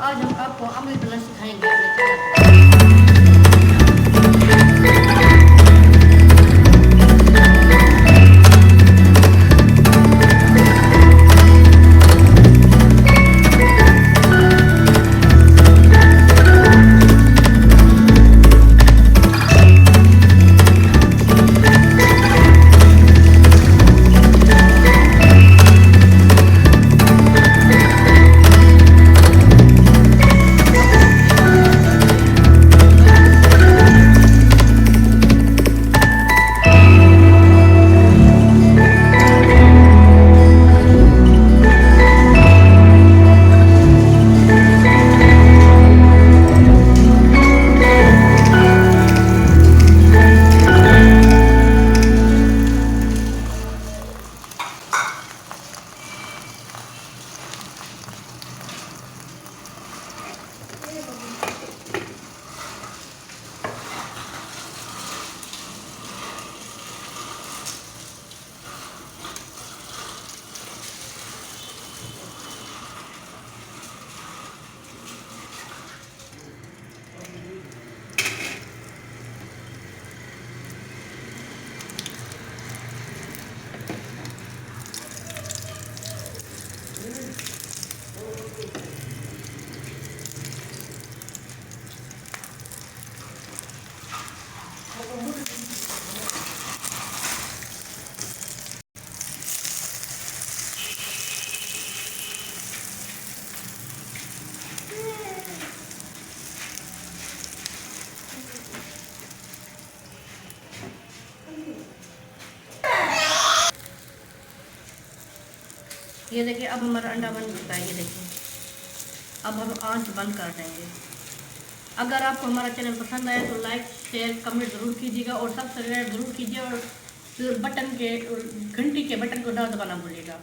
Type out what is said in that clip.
आज हम आपको अमलेट बनाना सिखाएंगे अपने चैनल पे। ये देखिए अब हमारा अंडा बन चुका है। ये देखिए अब हम आंच बंद कर देंगे। अगर आपको हमारा चैनल पसंद आए तो लाइक शेयर कमेंट ज़रूर कीजिएगा और सब्सक्राइब ज़रूर कीजिए और बटन के घंटी के बटन को ना दबाना भूलिएगा।